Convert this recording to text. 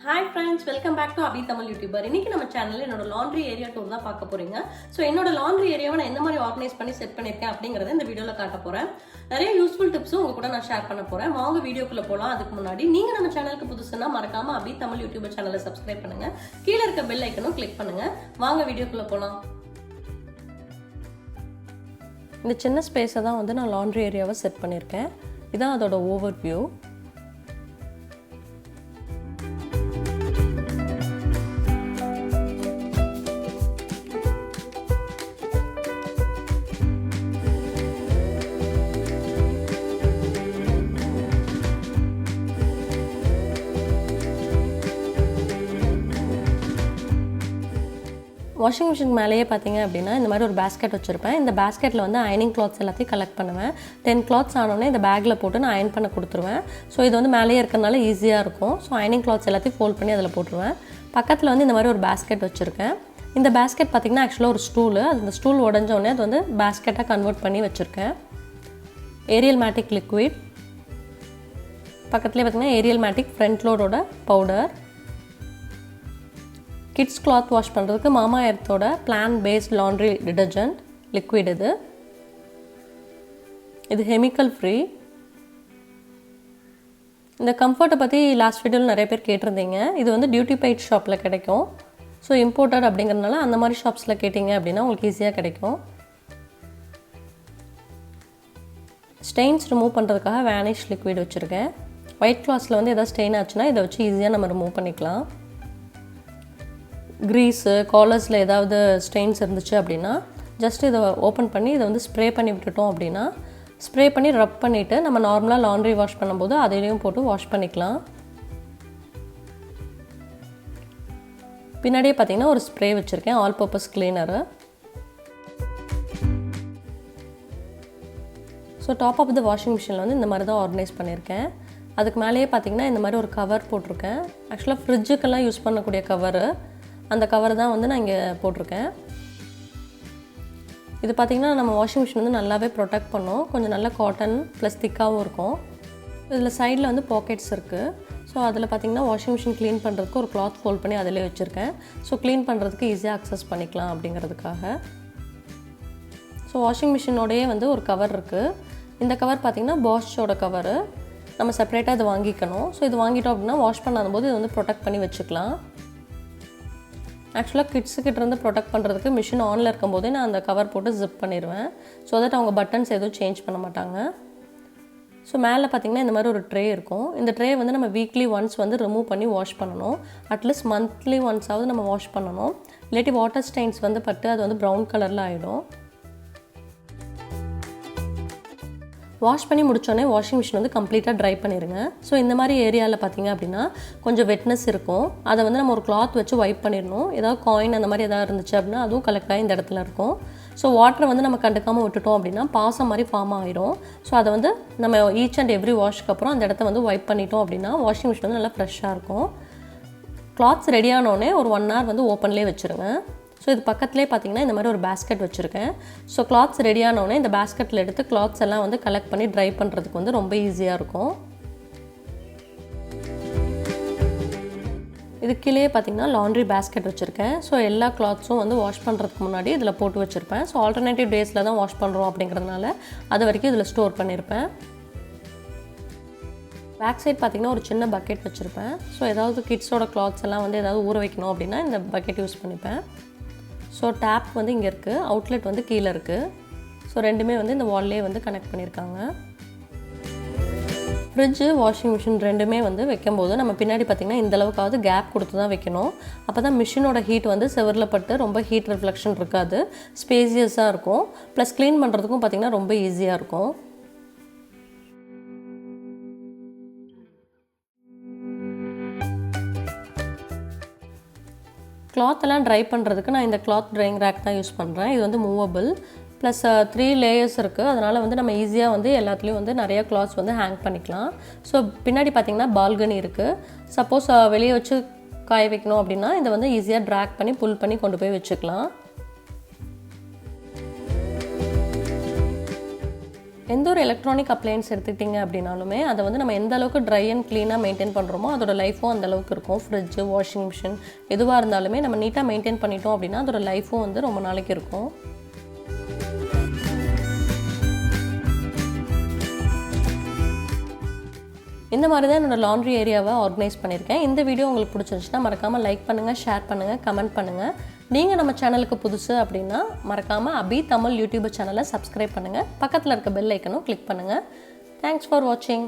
Hi friends, welcome back to Abhi Tamil YouTuber. இன்னைக்கு நம்ம சேனல்ல என்னோட லாண்ட்ரி ஏரியா டூர் தான் பார்க்க போறீங்க. சோ என்னோட லாண்ட்ரி ஏரியாவை நான் எந்த மாதிரி ஆர்கனைஸ் பண்ணி செட் பண்ணிருக்கேன் அப்படிங்கறத இந்த வீடியோல காட்ட போறேன். நிறைய யூஸ்ஃபுல் டிப்ஸும் உங்க கூட நான் ஷேர் பண்ண போறேன். வாங்க வீடியோக்குள்ள போலாம். அதுக்கு முன்னாடி நீங்க நம்ம சேனலுக்கு புதுசுனா மறக்காம அபி தமிழ் யூடியூபர் சேனலை சப்ஸ்கிரைப் பண்ணுங்க. கீழ இருக்க பெல் ஐகானும் கிளிக் பண்ணுங்க. வாங்க வீடியோக்குள்ள போலாம். இந்த சின்ன ஸ்பேஸை தான் வந்து நான் லாண்ட்ரி ஏரியாவை செட் பண்ணிருக்கேன். இதான் அதோட ஓவர்வியூ. வாஷிங் மிஷின் மேலேயே பார்த்தீங்க அப்படின்னா இந்த மாதிரி ஒரு பேஸ்கெட் வச்சுருப்பேன். இந்த பேஸ்கெட்டில் வந்து அயனிங் கிளாத்ஸ் எல்லாத்தையும் கலெக்ட் பண்ணுவேன். 10 கிளாத்ஸ் ஆனோடனே இந்த பேக்கில் போட்டு நான் அயன் பண்ண கொடுத்துருவேன். ஸோ இது வந்து மேலேயே இருக்கிறனால ஈஸியாக இருக்கும். ஸோ அயனிங் கிளாத்ஸ் எல்லாத்தையும் ஃபோல்ட் பண்ணி அதில் போட்டுருவேன். பக்கத்தில் வந்து இந்த மாதிரி ஒரு பேஸ்கெட் வச்சுருக்கேன். இந்த பேஸ்கெட் பார்த்திங்கன்னா ஆக்சுவலாக ஒரு ஸ்டூலு. அந்த ஸ்டூல் உடஞ்சோடனே அது வந்து பேஸ்கெட்டாக கன்வெர்ட் பண்ணி வச்சுருக்கேன். ஏரியல் மேட்டிக் லிக்விட், பக்கத்துலேயே பார்த்திங்கன்னா ஏரியல் மேட்டிக் ஃப்ரண்ட் லோடோட பவுடர், கிட்ஸ் கிளாத் வாஷ் பண்ணுறதுக்கு மாமா எர்த்தோட plant based laundry detergent liquid. இது கெமிக்கல் ஃப்ரீ. இந்த கம்ஃபர்ட்டை பற்றி லாஸ்ட் வீடியோவில் நிறைய பேர் கேட்டிருந்தீங்க. இது வந்து டியூட்டி பெய்ட் ஷாப்பில் கிடைக்கும். ஸோ இம்போர்ட்டட் அப்படிங்கிறதுனால அந்த மாதிரி ஷாப்ஸில் கேட்டிங்க அப்படின்னா உங்களுக்கு ஈஸியாக கிடைக்கும். ஸ்டெயின்ஸ் ரிமூவ் பண்ணுறதுக்காக வேனிஷ் லிக்விட் வச்சுருக்கேன். ஒயிட் கிளாத்ஸில் வந்து எதாவது ஸ்டெயின் ஆச்சுன்னா இதை வச்சு ஈஸியாக நம்ம ரிமூவ் பண்ணிக்கலாம். க்ரீஸு காலர்ஸில் ஏதாவது ஸ்டெயின்ஸ் இருந்துச்சு அப்படின்னா ஜஸ்ட் இதை ஓப்பன் பண்ணி இதை வந்து ஸ்ப்ரே பண்ணி விட்டுட்டோம் அப்படின்னா ஸ்ப்ரே பண்ணி ரப் பண்ணிவிட்டு நம்ம நார்மலாக லாண்ட்ரி வாஷ் பண்ணும்போது அதையும் போட்டு வாஷ் பண்ணிக்கலாம். பின்னாடியே பார்த்திங்கன்னா ஒரு ஸ்ப்ரே வச்சுருக்கேன், all purpose cleaner. So top of the washing மிஷினில் வந்து இந்த மாதிரி தான் ஆர்கனைஸ் பண்ணியிருக்கேன். அதுக்கு மேலேயே பார்த்திங்கன்னா இந்த மாதிரி ஒரு கவர் போட்டிருக்கேன். ஆக்சுவலாக ஃப்ரிட்ஜுக்கெல்லாம் யூஸ் பண்ணக்கூடிய கவரு, அந்த கவர் தான் வந்து நான் இங்கே போட்டிருக்கேன். இது பார்த்திங்கன்னா நம்ம வாஷிங் மிஷின் வந்து நல்லாவே ப்ரொடெக்ட் பண்ணோம். கொஞ்சம் நல்ல காட்டன் ப்ளஸ் திக்காகவும் இருக்கும். இதில் சைடில் வந்து பாக்கெட்ஸ் இருக்குது. ஸோ அதில் பார்த்திங்கன்னா வாஷிங் மிஷின் க்ளீன் பண்ணுறதுக்கு ஒரு கிளாத் ஃபோல்ட் பண்ணி அதிலே வச்சுருக்கேன். ஸோ க்ளீன் பண்ணுறதுக்கு ஈஸியாக அக்சஸ் பண்ணிக்கலாம் அப்படிங்கிறதுக்காக. ஸோ வாஷிங் மிஷினோடையே வந்து ஒரு கவர் இருக்குது. இந்த கவர் பார்த்திங்கன்னா பாஷோட கவரு. நம்ம செப்பரேட்டாக இது வாங்கிக்கணும். ஸோ இது வாங்கிட்டோம் அப்படின்னா வாஷ் பண்ணாதபோது இது வந்து ப்ரொடெக்ட் பண்ணி வச்சுக்கலாம். ஆக்சுவலாக கிட்ஸுக்கிட்டேருந்து ப்ரொடெக்ட் பண்ணுறதுக்கு மிஷின் ஆனில் இருக்கும்போதே நான் அந்த கவர் போட்டு ஜிப் பண்ணிடுவேன். ஸோ தட் அவங்க பட்டன்ஸ் எதுவும் சேஞ்ச் பண்ண மாட்டாங்க. ஸோ மேலே பார்த்திங்கன்னா இந்த மாதிரி ஒரு ட்ரே இருக்கும். இந்த ட்ரே வந்து நம்ம வீக்லி ஒன்ஸ் வந்து ரிமூவ் பண்ணி வாஷ் பண்ணணும். அட்லீஸ்ட் மந்த்லி ஒன்ஸாவது நம்ம வாஷ் பண்ணணும். இல்லாட்டி வாட்டர் ஸ்டெயின்ஸ் வந்து பட்டு அது வந்து ப்ரௌன் கலரில் ஆகிடும். வாஷ் பண்ணி முடித்தோடனே வாஷிங் மிஷின் வந்து கம்ப்ளீட்டாக ட்ரை பண்ணிடுங்க. ஸோ இந்த மாதிரி ஏரியாவில் பார்த்திங்க அப்படின்னா கொஞ்சம் வெட்னஸ் இருக்கும். அதை வந்து நம்ம ஒரு கிளாத் வச்சு வைப் பண்ணிடணும். ஏதாவது காயின் அந்த மாதிரி எதாவது இருந்துச்சு அப்படின்னா அதுவும் கலெக்ட் ஆகி இந்த இடத்துல இருக்கும். ஸோ வாட்டரை வந்து நம்ம கண்டுக்காமல் விட்டுட்டோம் அப்படின்னா பாசம் மாதிரி ஃபார்ம் ஆகிடும். ஸோ அதை வந்து நம்ம ஈச் அண்ட் எவ்ரி வாஷ்க்கு அப்புறம் அந்த இடத்த வந்து வைப் பண்ணிட்டோம் அப்படின்னா வாஷிங் மிஷின் வந்து நல்லா ஃப்ரெஷ்ஷாக இருக்கும். கிளாத்ஸ் ரெடி ஆனோடனே ஒரு 1 hour வந்து ஓப்பன்லேயே வச்சுருங்க. ஸோ இது பக்கத்துலேயே பார்த்திங்கன்னா இந்த மாதிரி ஒரு பேஸ்கெட் வச்சுருக்கேன். ஸோ கிளாத்ஸ் ரெடி ஆனோடனே இந்த பேஸ்கெட்டில் எடுத்து கிளாத்ஸ் எல்லாம் வந்து கலெக்ட் பண்ணி ட்ரை பண்ணுறதுக்கு வந்து ரொம்ப ஈஸியாக இருக்கும். இது கீழே பார்த்திங்கன்னா லாண்ட்ரி பேஸ்கெட் வச்சுருக்கேன். ஸோ எல்லா கிளாத்ஸும் வந்து வாஷ் பண்ணுறதுக்கு முன்னாடி இதில் போட்டு வச்சுருப்பேன். ஸோ ஆல்டர்னேட்டிவ் டேஸில் தான் வாஷ் பண்ணுறோம் அப்படிங்கிறதுனால அது வரைக்கும் இதில் ஸ்டோர் பண்ணியிருப்பேன். பேக் சைட் பார்த்திங்கன்னா ஒரு சின்ன பக்கெட் வச்சுருப்பேன். ஸோ ஏதாவது கிட்ஸோட கிளாத்ஸ் எல்லாம் வந்து ஏதாவது ஊற வைக்கணும் அப்படின்னா இந்த பக்கெட் யூஸ் பண்ணிப்பேன். ஸோ டேப் வந்து இங்கே இருக்குது, அவுட்லெட் வந்து கீழே இருக்குது. ஸோ ரெண்டுமே வந்து இந்த வால்லே வந்து கனெக்ட் பண்ணியிருக்காங்க. ஃப்ரிட்ஜு வாஷிங் மிஷின் ரெண்டுமே வந்து வைக்கும்போது நம்ம பின்னாடி பார்த்திங்கன்னா இந்தளவுக்காவது கேப் கொடுத்து தான் வைக்கணும். அப்போ தான் மிஷினோட ஹீட் வந்து செவரில் பட்டு ரொம்ப ஹீட் ரிஃப்ளெக்ஷன் இருக்காது, ஸ்பேசியஸாக இருக்கும். ப்ளஸ் க்ளீன் பண்ணுறதுக்கும் பார்த்திங்கன்னா ரொம்ப ஈஸியாக இருக்கும். கிளாத்தெல்லாம் ட்ரை பண்ணுறதுக்கு நான் இந்த கிளாத் ட்ரையிங் ரேக் தான் யூஸ் பண்ணுறேன். இது வந்து மூவபிள் ப்ளஸ் 3 லேயர்ஸ் இருக்குது. அதனால் வந்து நம்ம ஈஸியாக வந்து எல்லாத்துலேயும் வந்து நிறைய கிளாத்ஸ் வந்து ஹேங் பண்ணிக்கலாம். ஸோ பின்னாடி பார்த்திங்கன்னா பால்கனி இருக்குது. சப்போஸ் வெளியே வச்சு காய வைக்கணும் அப்படின்னா இதை வந்து ஈஸியாக ட்ராக் பண்ணி புல் பண்ணி கொண்டு போய் வச்சுக்கலாம். எந்த ஒரு எலக்ட்ரானிக் அப்ளையன்ஸ் எடுத்துக்கிட்டிங்க அப்படின்னாலுமே அதை வந்து நம்ம எந்த அளவுக்கு ட்ரை அண்ட் க்ளீனாக மெயின்டைன் பண்ணுறோமோ அதோட லைஃபும் அந்த அளவுக்கு இருக்கும். ஃப்ரிட்ஜு, வாஷிங் மிஷின் எதுவாக இருந்தாலுமே நம்ம நீட்டாக மெயின்டைன் பண்ணிட்டோம் அப்படின்னா அதோட லைஃபும் வந்து ரொம்ப நாளைக்கு இருக்கும். இந்த மாதிரி தான் என்னோடய லாண்ட்ரி ஏரியாவை ஆர்கனைஸ் பண்ணியிருக்கேன். இந்த வீடியோ உங்களுக்கு பிடிச்சிருந்துச்சுன்னா மறக்காமல் லைக் பண்ணுங்கள், ஷேர் பண்ணுங்கள், கமெண்ட் பண்ணுங்கள். நீங்கள் நம்ம சேனலுக்கு புதுசு அப்படின்னா மறக்காமல் அபி தமிழ் யூடியூப் சேனலை சப்ஸ்கிரைப் பண்ணுங்கள். பக்கத்தில் இருக்க பெல் ஐக்கனும் கிளிக் பண்ணுங்கள். தேங்க்ஸ் ஃபார் வாட்சிங்.